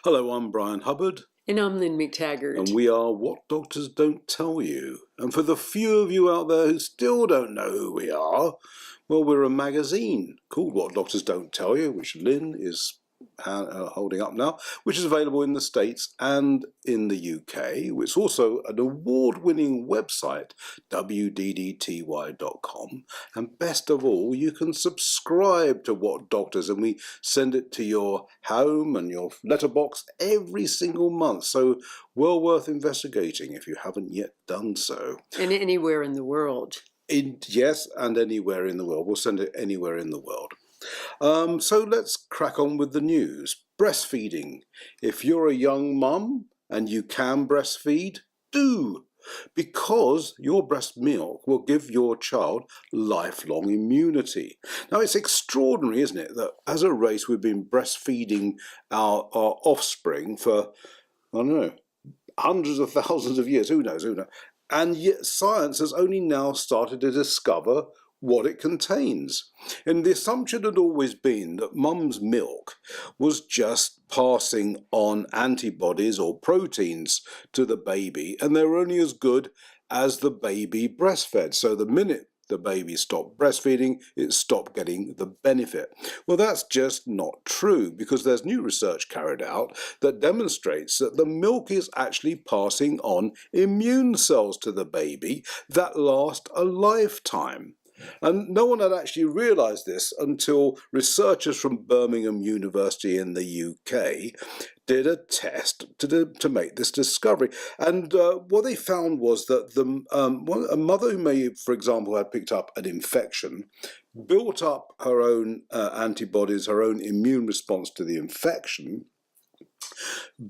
Hello, I'm Bryan Hubbard. And I'm Lynne McTaggart. And we are What Doctors Don't Tell You. And for the few of you out there who still don't know who we are, well, we're a magazine called What Doctors Don't Tell You, which Lynne is holding up now, which is available in the States and in the UK. It's also an award-winning website, WDDTY.com. And best of all, you can subscribe to What Doctors, and we send it to your home and your letterbox every single month. So well worth investigating if you haven't yet done so. And anywhere in the world. Yes, and anywhere in the world. We'll send it anywhere in the world. So let's crack on with the news. Breastfeeding. If you're a young mum and you can breastfeed, do. Because your breast milk will give your child lifelong immunity. Now, it's extraordinary, isn't it, that as a race we've been breastfeeding our offspring for, I don't know, hundreds of thousands of years, who knows. And yet science has only now started to discover what it contains. And the assumption had always been that mum's milk was just passing on antibodies or proteins to the baby, and they were only as good as the baby breastfed. So the minute the baby stopped breastfeeding, it stopped getting the benefit. Well, that's just not true, because there's new research carried out that demonstrates that the milk is actually passing on immune cells to the baby that last a lifetime. And no one had actually realised this until researchers from Birmingham University in the UK did a test to make this discovery. And what they found was that a mother who may, for example, had picked up an infection, built up her own antibodies, her own immune response to the infection,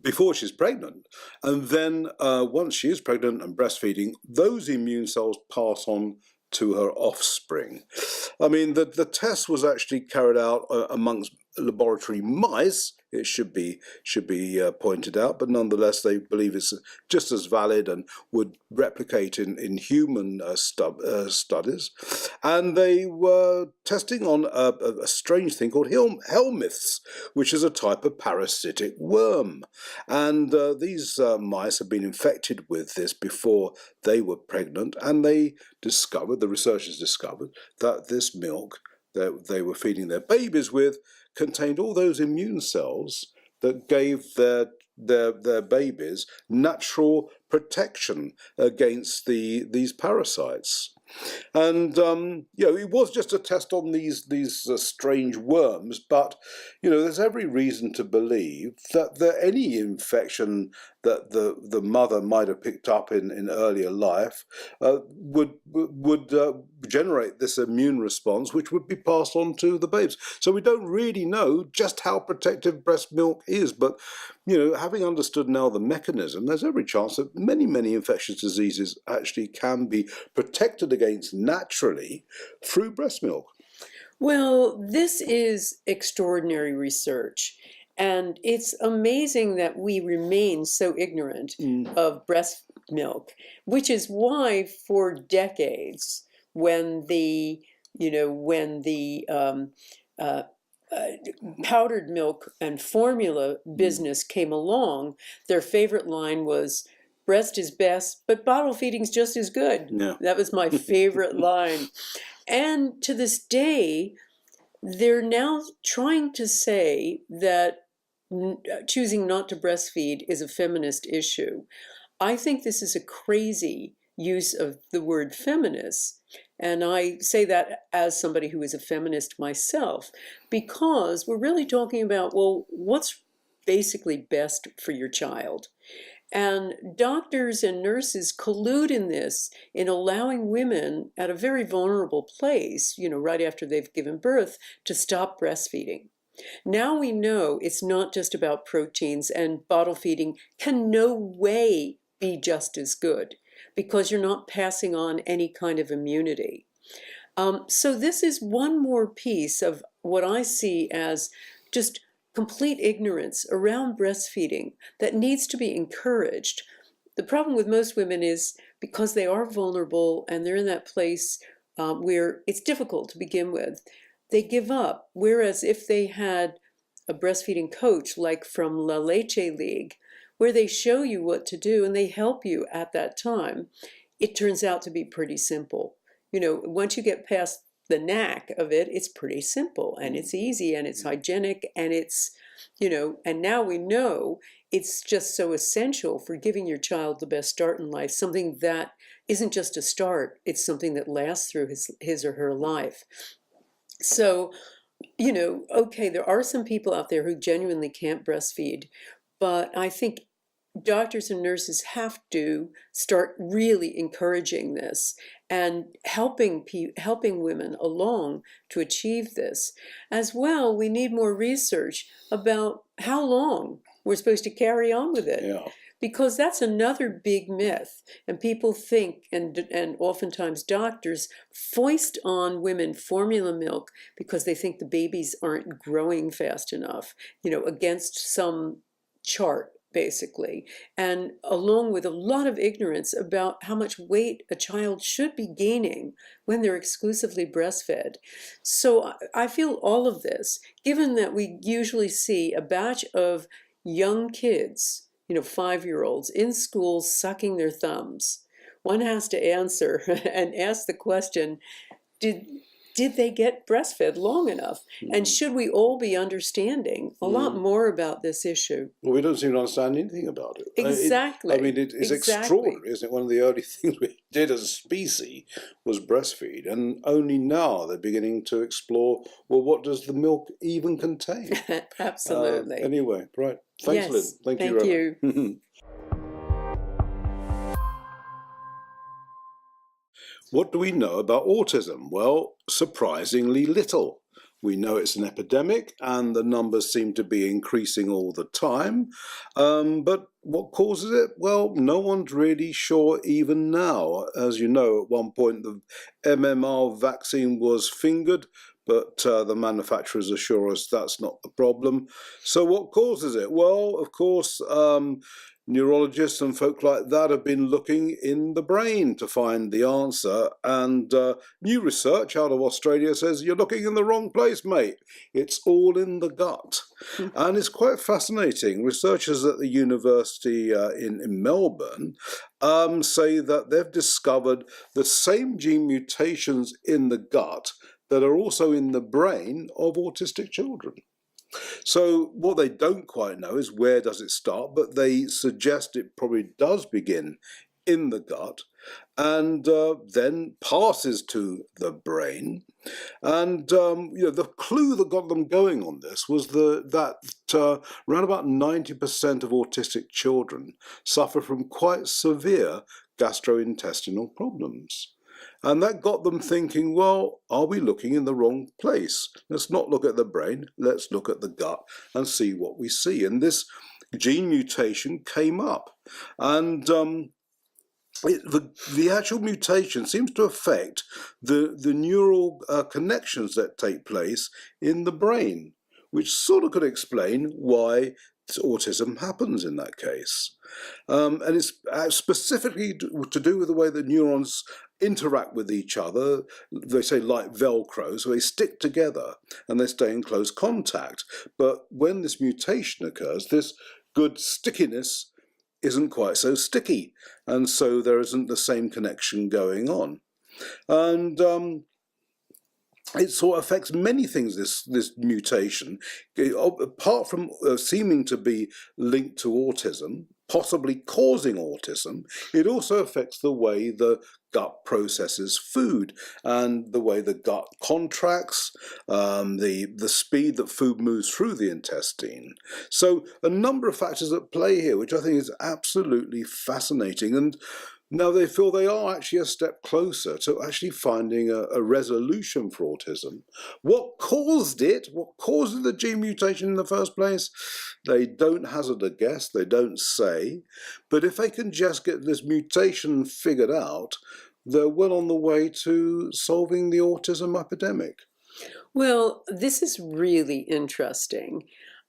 before she's pregnant. And then once she is pregnant and breastfeeding, those immune cells pass on to her offspring. I mean, the test was actually carried out amongst laboratory mice. It should be pointed out, but nonetheless they believe it's just as valid and would replicate in human studies. And they were testing on a strange thing called helminths, which is a type of parasitic worm. And these mice had been infected with this before they were pregnant, and the researchers discovered that this milk that they were feeding their babies with contained all those immune cells that gave their babies natural protection against these parasites. And it was just a test on these strange worms, but there's every reason to believe that any infection that the mother might have picked up in earlier life would generate this immune response, which would be passed on to the babes. So we don't really know just how protective breast milk is, but having understood now the mechanism, there's every chance that many infectious diseases actually can be protected against naturally through breast milk. Well, this is extraordinary research. And it's amazing that we remain so ignorant of breast milk, which is why for decades, when the powdered milk and formula business came along, their favorite line was, "Breast is best, but bottle feeding's just as good." Yeah. That was my favorite line. And to this day, they're now trying to say that choosing not to breastfeed is a feminist issue. I think this is a crazy use of the word feminist. And I say that as somebody who is a feminist myself, because we're really talking about, well, what's basically best for your child? And doctors and nurses collude in this, in allowing women at a very vulnerable place, right after they've given birth, to stop breastfeeding. Now we know it's not just about proteins, and bottle feeding can no way be just as good because you're not passing on any kind of immunity. So this is one more piece of what I see as just complete ignorance around breastfeeding that needs to be encouraged. The problem with most women is because they are vulnerable and they're in that place where it's difficult to begin with, they give up. Whereas if they had a breastfeeding coach, like from La Leche League, where they show you what to do and they help you at that time, it turns out to be pretty simple. Once you get past the knack of it, it's pretty simple and it's easy and it's hygienic and and now we know it's just so essential for giving your child the best start in life, something that isn't just a start, it's something that lasts through his or her life. So, okay, there are some people out there who genuinely can't breastfeed, but I think doctors and nurses have to start really encouraging this and helping women along to achieve this. As well, we need more research about how long we're supposed to carry on with it. Yeah. Because that's another big myth. And people think, and oftentimes doctors foist on women formula milk because they think the babies aren't growing fast enough, against some chart, basically. And along with a lot of ignorance about how much weight a child should be gaining when they're exclusively breastfed. So I feel all of this, given that we usually see a batch of young kids, 5-year-olds in school sucking their thumbs. One has to answer and ask the question, did they get breastfed long enough? And should we all be understanding a lot more about this issue? Well, we don't seem to understand anything about it. Exactly. It's extraordinary, isn't it? One of the early things we did as a species was breastfeed, and only now they're beginning to explore, well, what does the milk even contain? Absolutely. Anyway, right. Thanks, yes. Lynn. Thank you. What do we know about autism? Well, surprisingly little. We know it's an epidemic and the numbers seem to be increasing all the time. But what causes it? Well, no one's really sure even now. As you know, at one point the MMR vaccine was fingered, but the manufacturers assure us that's not the problem. So what causes it? Well, of course, neurologists and folk like that have been looking in the brain to find the answer, and new research out of Australia says you're looking in the wrong place, mate. It's all in the gut. And it's quite fascinating. Researchers at the university in Melbourne say that they've discovered the same gene mutations in the gut that are also in the brain of autistic children. So what they don't quite know is where does it start, but they suggest it probably does begin in the gut and then passes to the brain. And the clue that got them going on this was that around about 90% of autistic children suffer from quite severe gastrointestinal problems. And that got them thinking, well, are we looking in the wrong place? Let's not look at the brain, let's look at the gut and see what we see. And this gene mutation came up. And the actual mutation seems to affect the neural connections that take place in the brain, which sort of could explain why autism happens in that case. And it's specifically to do with the way the neurons interact with each other. They say like Velcro, so they stick together and they stay in close contact. But when this mutation occurs, this good stickiness isn't quite so sticky, and so there isn't the same connection going on. And it sort of affects many things, this mutation. Apart from seeming to be linked to autism, possibly causing autism, it also affects the way the gut processes food and the way the gut contracts, the speed that food moves through the intestine. So a number of factors at play here, which I think is absolutely fascinating. And now they feel they are actually a step closer to actually finding a resolution for autism. What caused it? What caused the gene mutation in the first place? They don't hazard a guess, they don't say. But if they can just get this mutation figured out, they're well on the way to solving the autism epidemic. Well, this is really interesting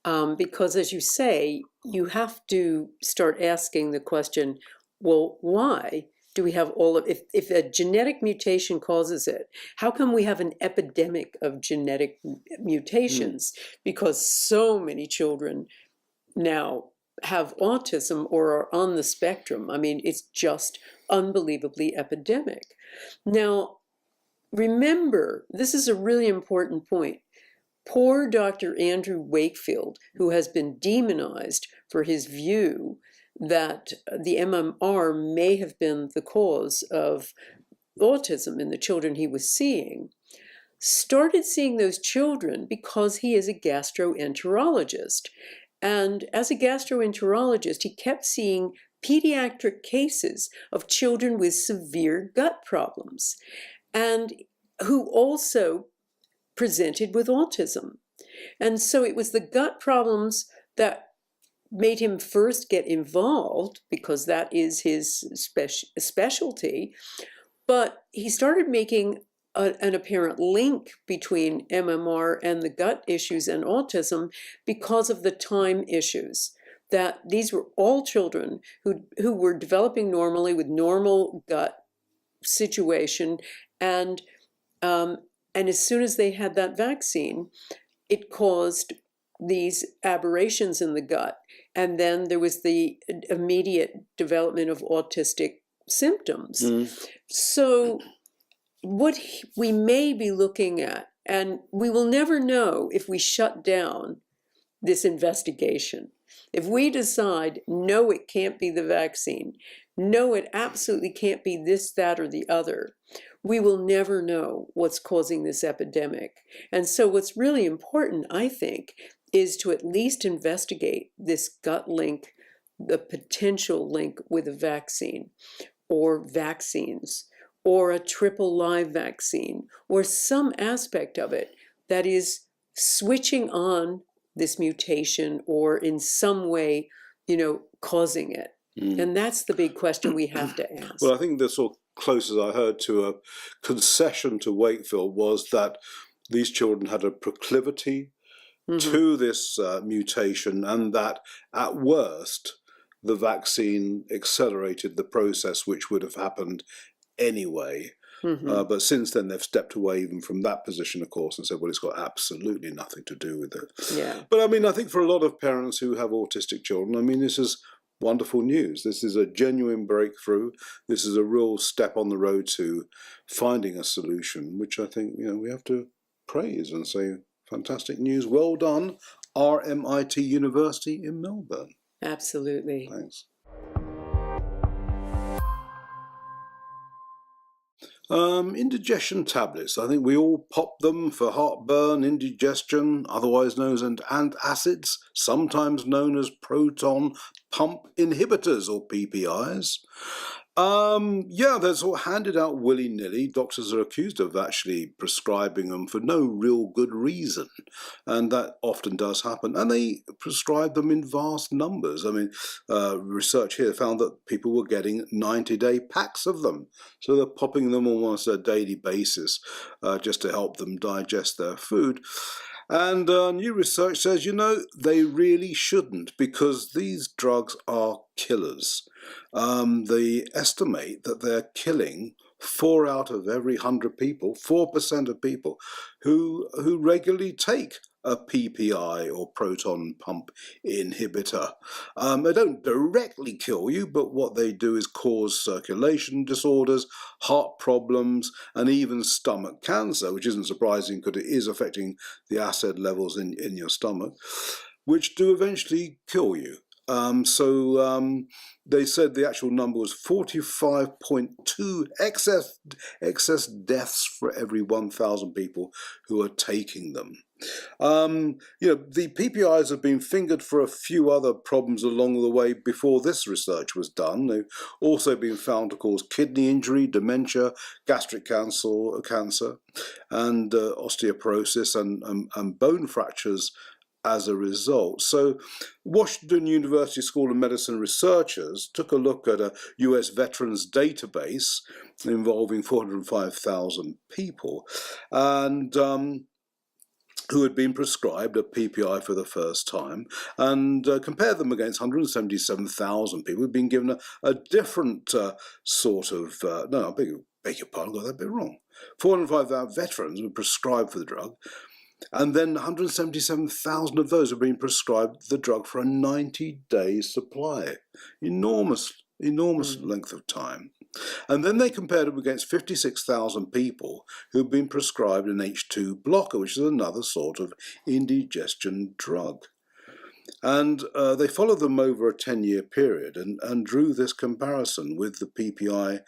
because, as you say, you have to start asking the question, well, why? do we have all of, if a genetic mutation causes it, how come we have an epidemic of genetic mutations? Because so many children now have autism or are on the spectrum. I mean, it's just unbelievably epidemic. Now, remember, this is a really important point. Poor Dr. Andrew Wakefield, who has been demonized for his view that the MMR may have been the cause of autism in the children he was seeing, started seeing those children because he is a gastroenterologist. And as a gastroenterologist, he kept seeing pediatric cases of children with severe gut problems and who also presented with autism. And so it was the gut problems that made him first get involved, because that is his specialty. But he started making an apparent link between MMR and the gut issues and autism because of the time issues. That these were all children who were developing normally with normal gut situation, and as soon as they had that vaccine, it caused these aberrations in the gut. And then there was the immediate development of autistic symptoms. So what we may be looking at, and we will never know if we shut down this investigation. If we decide, no, it can't be the vaccine, no, it absolutely can't be this, that, or the other, we will never know what's causing this epidemic. And so what's really important, I think, is to at least investigate this gut link, the potential link with a vaccine or vaccines or a triple live vaccine or some aspect of it that is switching on this mutation or in some way, causing it. And that's the big question we have to ask. Well, I think the sort of closest I heard to a concession to Wakefield was that these children had a proclivity to this mutation, and that at worst the vaccine accelerated the process, which would have happened anyway. But since then they've stepped away even from that position, of course, and said, well, it's got absolutely nothing to do with it. Yeah. But I mean, I think for a lot of parents who have autistic children, I mean, this is wonderful news. This is a genuine breakthrough. This is a real step on the road to finding a solution, which I think, we have to praise and say, fantastic news. Well done, RMIT University in Melbourne. Absolutely. Thanks. Indigestion tablets. I think we all pop them for heartburn, indigestion, otherwise known as antacids, sometimes known as proton pump inhibitors or PPIs. They're sort of handed out willy-nilly. Doctors are accused of actually prescribing them for no real good reason, and that often does happen. And they prescribe them in vast numbers. I mean, research here found that people were getting 90-day packs of them, so they're popping them almost on a daily basis just to help them digest their food. And new research says, they really shouldn't, because these drugs are killers. They estimate that they're killing 4 out of every 100 people, 4% of people who regularly take a PPI or proton pump inhibitor. They don't directly kill you, but what they do is cause circulation disorders, heart problems, and even stomach cancer, which isn't surprising because it is affecting the acid levels in your stomach, which do eventually kill you. They said the actual number was 45.2 excess deaths for every 1,000 people who are taking them. The PPIs have been fingered for a few other problems along the way before this research was done. They've also been found to cause kidney injury, dementia, gastric cancer, and osteoporosis and bone fractures as a result. So Washington University School of Medicine researchers took a look at a US veterans database involving 405,000 people, and who had been prescribed a PPI for the first time, and compare them against 177,000 people who'd been given a different sort of, no, I beg your pardon, I got that bit wrong. 405,000 veterans were prescribed for the drug, and then 177,000 of those have been prescribed the drug for a 90-day supply. Enormous length of time. And then they compared it against 56,000 people who've been prescribed an H2 blocker, which is another sort of indigestion drug. And they followed them over a 10-year period and drew this comparison with the PPI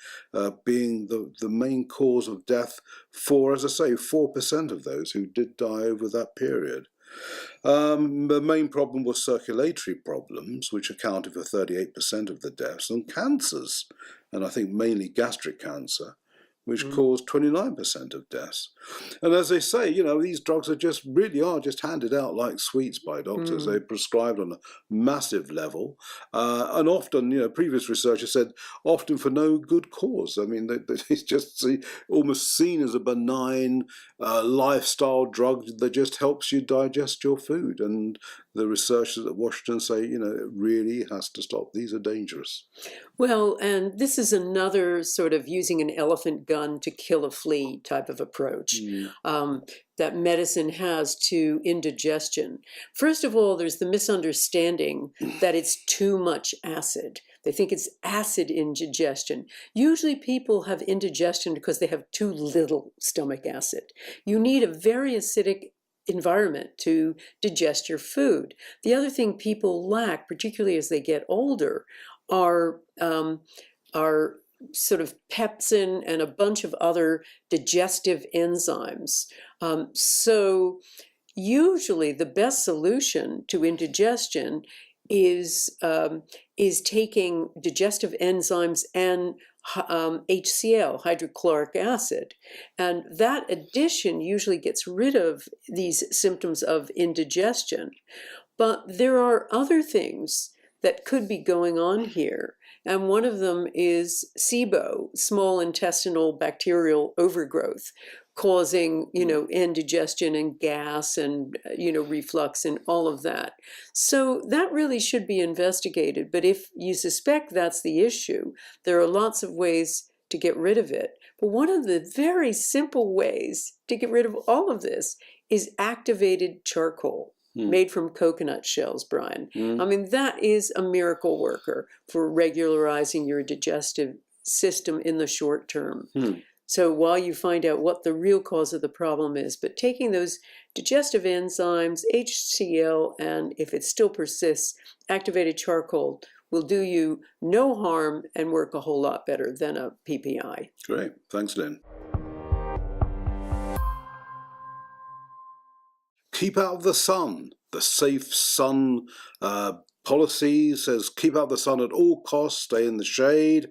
being the main cause of death for, as I say, 4% of those who did die over that period. The main problem was circulatory problems, which accounted for 38% of the deaths, and cancers, and I think mainly gastric cancer, which caused 29% of deaths. And as they say, you know, these drugs are just handed out like sweets by doctors. They're prescribed on a massive level. And often, you know, previous researchers said, often for no good cause. I mean, it's just almost seen as a benign lifestyle drug that just helps you digest your food. And the researchers at Washington say, you know, it really has to stop. These are dangerous. Well, and this is another sort of using an elephant gun to kill a flea type of approach that medicine has to indigestion. First of all, there's the misunderstanding that it's too much acid. They think it's acid indigestion. Usually people have indigestion because they have too little stomach acid. You need a very acidic environment to digest your food. The other thing people lack, particularly as they get older, are sort of pepsin and a bunch of other digestive enzymes. So usually the best solution to indigestion is taking digestive enzymes and HCl, hydrochloric acid. And that addition usually gets rid of these symptoms of indigestion. But there are other things that could be going on here. And one of them is SIBO, small intestinal bacterial overgrowth, causing, you know, indigestion and gas and, you know, reflux and all of that. So that really should be investigated. But if you suspect that's the issue, there are lots of ways to get rid of it. But one of the very simple ways to get rid of all of this is activated charcoal. Made from coconut shells, Bryan. I mean, that is a miracle worker for regularizing your digestive system in the short term. So while you find out what the real cause of the problem is, but taking those digestive enzymes, HCl, and if it still persists, activated charcoal will do you no harm and work a whole lot better than a PPI. Great. Thanks, Lynne. Keep out of the sun. The safe sun policy says keep out of the sun at all costs, stay in the shade.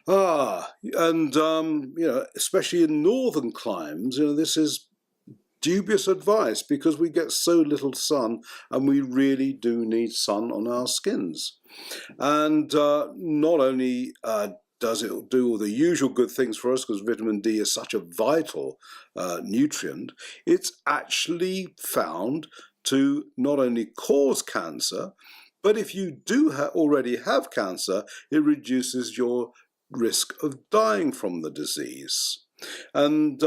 And you know, especially in northern climes, you know, this is dubious advice because we get so little sun and we really do need sun on our skins. And not only does it do all the usual good things for us because vitamin D is such a vital nutrient, it's actually found to not only cause cancer, but if you do already have cancer, it reduces your risk of dying from the disease. And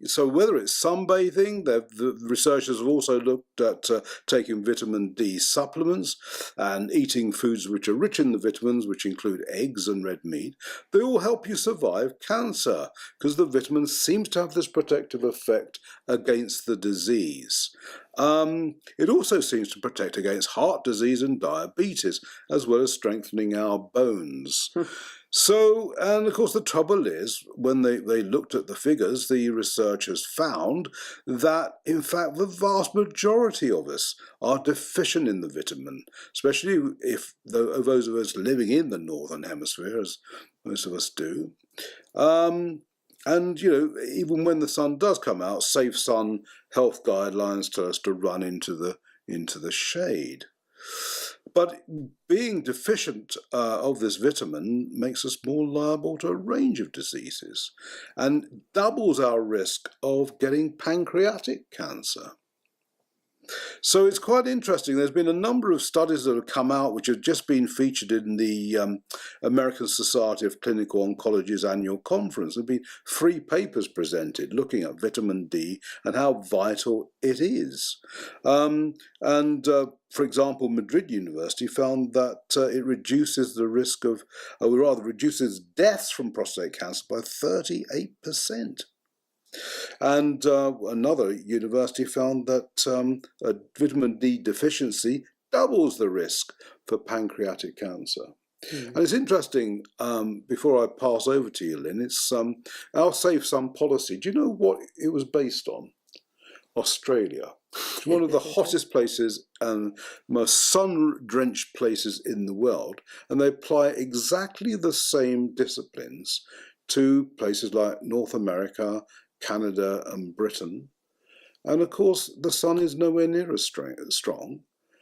so whether it's sunbathing, the researchers have also looked at taking vitamin D supplements and eating foods which are rich in the vitamins, which include eggs and red meat. They all help you survive cancer because the vitamins seem to have this protective effect against the disease. It also seems to protect against heart disease and diabetes, as well as strengthening our bones. So, and of course the trouble is, when they looked at the figures, the researchers found that, in fact, the vast majority of us are deficient in the vitamin, especially if those of us living in the Northern Hemisphere, as most of us do. And, you know, even when the sun does come out, safe sun health guidelines tell us to run into the shade. But being deficient of this vitamin makes us more liable to a range of diseases and doubles our risk of getting pancreatic cancer. So it's quite interesting. There's been a number of studies that have come out which have just been featured in the American Society of Clinical Oncology's annual conference. There have been 3 papers presented looking at vitamin D and how vital it is. For example, Madrid University found that it reduces the risk of, or rather reduces deaths from prostate cancer by 38%. And another university found that a vitamin D deficiency doubles the risk for pancreatic cancer. And it's interesting, before I pass over to you, Lynne, it's our Safe Sun policy. Do you know what it was based on? Australia. It's one of the hottest places and most sun-drenched places in the world, and they apply exactly the same disciplines to places like North America, Canada and Britain. And of course, the sun is nowhere near as strong.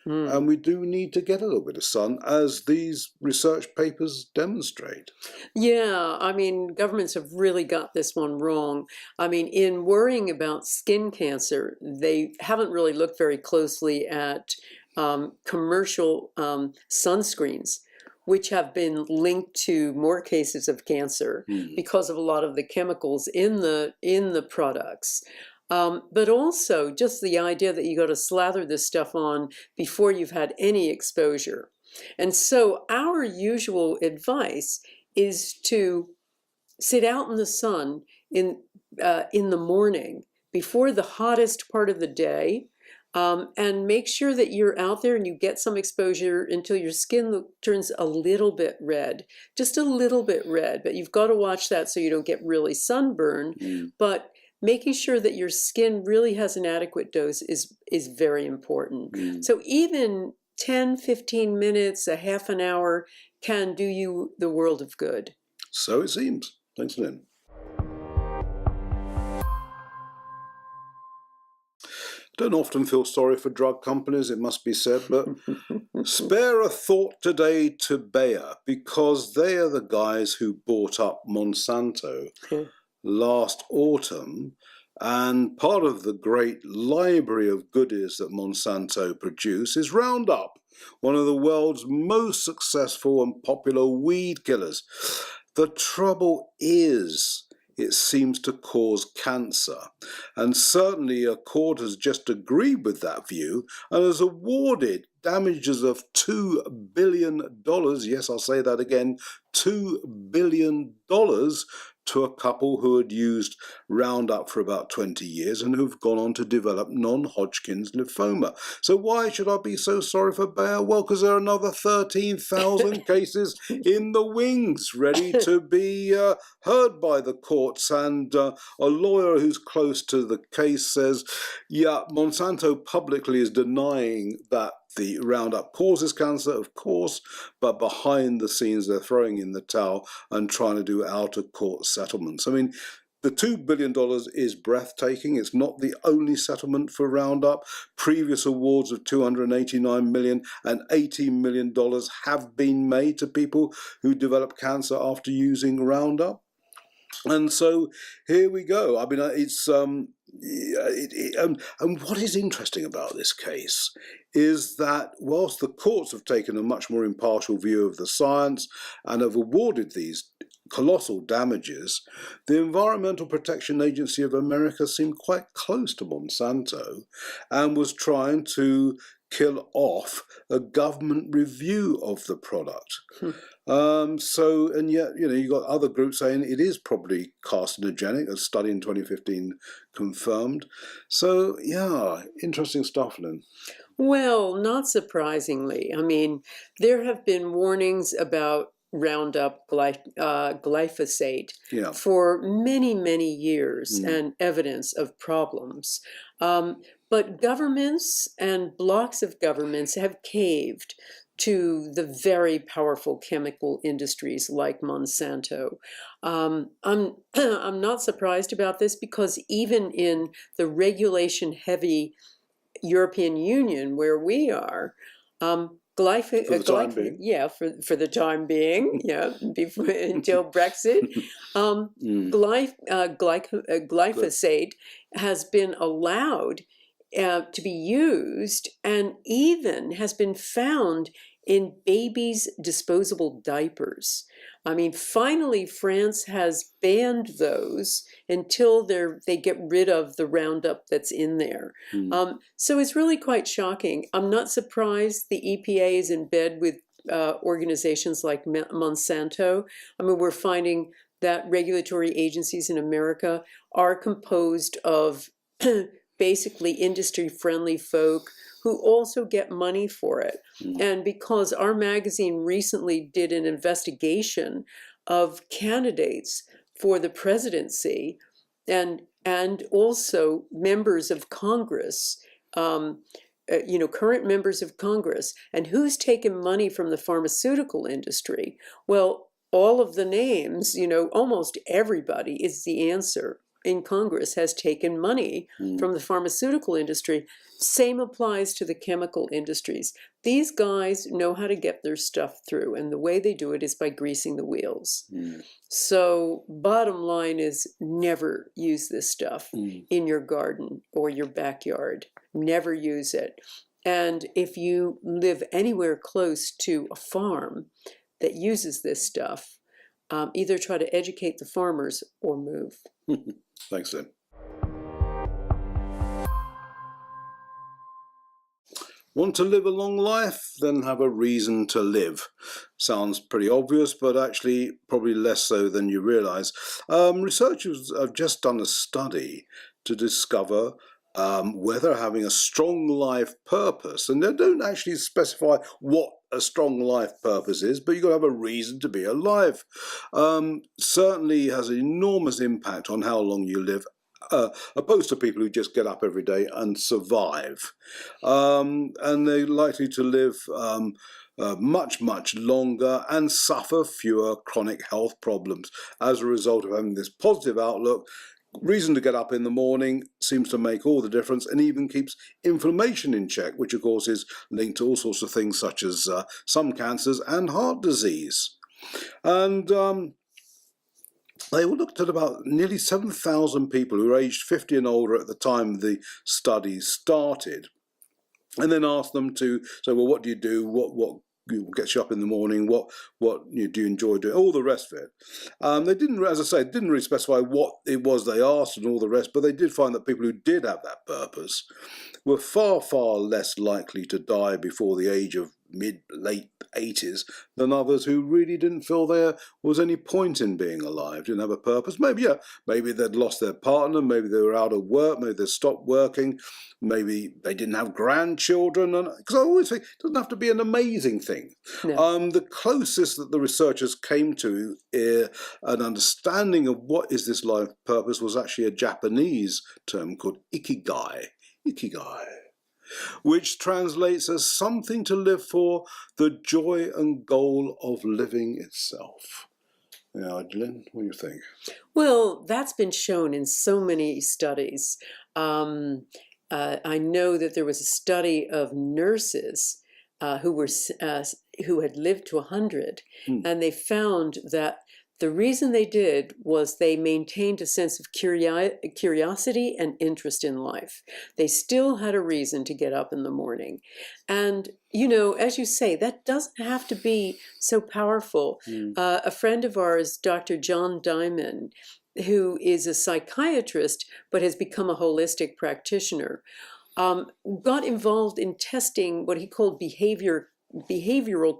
And we do need to get a little bit of sun, as these research papers demonstrate. Yeah, I mean, governments have really got this one wrong. I mean, in worrying about skin cancer, they haven't really looked very closely at commercial sunscreens, which have been linked to more cases of cancer because of a lot of the chemicals in the products. But also just the idea that you got to slather this stuff on before you've had any exposure. And so our usual advice is to sit out in the sun in the morning before the hottest part of the day. And make sure that you're out there and you get some exposure until your skin turns a little bit red, just a little bit red. But you've got to watch that so you don't get really sunburned. But making sure that your skin really has an adequate dose is very important. So even 10, 15 minutes, a half an hour can do you the world of good. So it seems. Thanks, Lynne. Don't often feel sorry for drug companies, it must be said, but spare a thought today to Bayer, because they are the guys who bought up Monsanto last autumn, and part of the great library of goodies that Monsanto produce is Roundup, one of the world's most successful and popular weed killers. The trouble is, it seems to cause cancer. And certainly a court has just agreed with that view and has awarded damages of $2 billion, yes, I'll say that again, $2 billion to a couple who had used Roundup for about 20 years and who've gone on to develop non-Hodgkin's lymphoma. So why should I be so sorry for Bayer? Well, because there are another 13,000 cases in the wings ready to be heard by the courts. And a lawyer who's close to the case says, yeah, Monsanto publicly is denying that the Roundup causes cancer, of course, but behind the scenes they're throwing in the towel and trying to do out-of-court settlements. I mean, the $2 billion is breathtaking. It's not the only settlement for Roundup. Previous awards of $289 million and $18 million have been made to people who develop cancer after using Roundup. And so here we go. I mean, it's and what is interesting about this case is that whilst the courts have taken a much more impartial view of the science and have awarded these colossal damages, the Environmental Protection Agency of America seemed quite close to Monsanto and was trying to kill off a government review of the product. And yet, you know, you've got other groups saying it is probably carcinogenic, a study in 2015 confirmed. So, yeah, interesting stuff, Lynne. Well, not surprisingly. I mean, there have been warnings about Roundup glyphosate for many, many years and evidence of problems. But governments and blocks of governments have caved to the very powerful chemical industries like Monsanto. I'm not surprised about this because even in the regulation-heavy European Union where we are, for the time being, before until Brexit, glyphosate has been allowed to be used, and even has been found in babies' disposable diapers. I mean, finally, France has banned those until they get rid of the Roundup that's in there. So it's really quite shocking. I'm not surprised the EPA is in bed with organizations like Monsanto. I mean, we're finding that regulatory agencies in America are composed of basically industry-friendly folk who also get money for it. And because our magazine recently did an investigation of candidates for the presidency and also members of Congress, current members of Congress, and who's taken money from the pharmaceutical industry, well, all of the names, almost everybody is the answer in Congress has taken money from the pharmaceutical industry. Same applies to the chemical industries. These guys know how to get their stuff through, and the way they do it is by greasing the wheels. So bottom line is never use this stuff in your garden or your backyard. Never use it. And if you live anywhere close to a farm that uses this stuff, either try to educate the farmers or move. Thanks, Lynn. Want to live a long life? Then have a reason to live. Sounds pretty obvious, but actually probably less so than you realise. Researchers have just done a study to discover whether having a strong life purpose, and they don't actually specify what a strong life purpose is, but you've got to have a reason to be alive. Certainly has an enormous impact on how long you live, opposed to people who just get up every day and survive. And they're likely to live much, much longer and suffer fewer chronic health problems as a result of having this positive outlook. Reason to get up in the morning seems to make all the difference, and even keeps inflammation in check, which of course is linked to all sorts of things such as some cancers and heart disease. And they looked at about nearly 7,000 people who were aged 50 and older at the time the study started, and then asked them to say, well, what do you do? What gets you up in the morning? What do you enjoy doing? All the rest of it. They didn't, as I say, didn't really specify what it was they asked and all the rest, but they did find that people who did have that purpose were far, far less likely to die before the age of late 80s than others who really didn't feel there was any point in being alive, didn't have a purpose. Maybe they'd lost their partner, maybe they were out of work, maybe they stopped working, maybe they didn't have grandchildren. Because I always think it doesn't have to be an amazing thing. No. The closest that the researchers came to an understanding of what is this life purpose was actually a Japanese term called ikigai, which translates as something to live for, the joy and goal of living itself. Yeah, Lynn, what do you think? Well, that's been shown in so many studies. I know that there was a study of nurses who had lived to 100, and they found that the reason they did was they maintained a sense of curiosity and interest in life. They still had a reason to get up in the morning. And, as you say, that doesn't have to be so powerful. A friend of ours, Dr. John Diamond, who is a psychiatrist but has become a holistic practitioner, got involved in testing what he called behavioral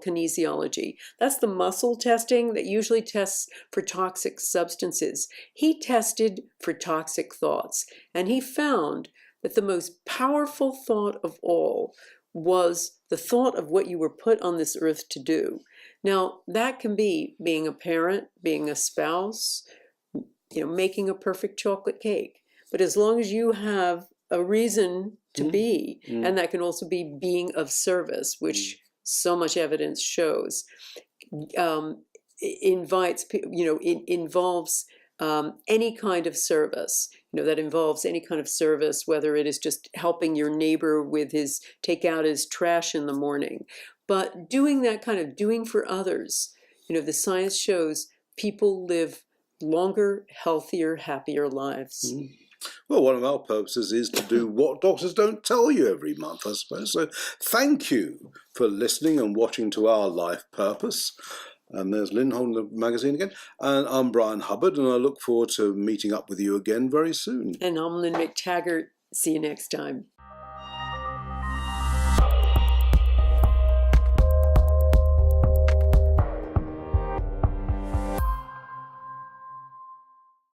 kinesiology. That's the muscle testing that usually tests for toxic substances. He tested for toxic thoughts, and he found that the most powerful thought of all was the thought of what you were put on this earth to do. Now, that can be being a parent, being a spouse, making a perfect chocolate cake. But as long as you have a reason to be, and that can also be being of service, which so much evidence shows, involves any kind of service. That involves any kind of service, whether it is just helping your neighbor with take out his trash in the morning, but doing that kind of doing for others. The science shows people live longer, healthier, happier lives. Well, one of our purposes is to do what doctors don't tell you every month, I suppose. So thank you for listening and watching to Our Life Purpose. And there's Lynne holding the magazine again. And I'm Bryan Hubbard, and I look forward to meeting up with you again very soon. And I'm Lynne McTaggart. See you next time.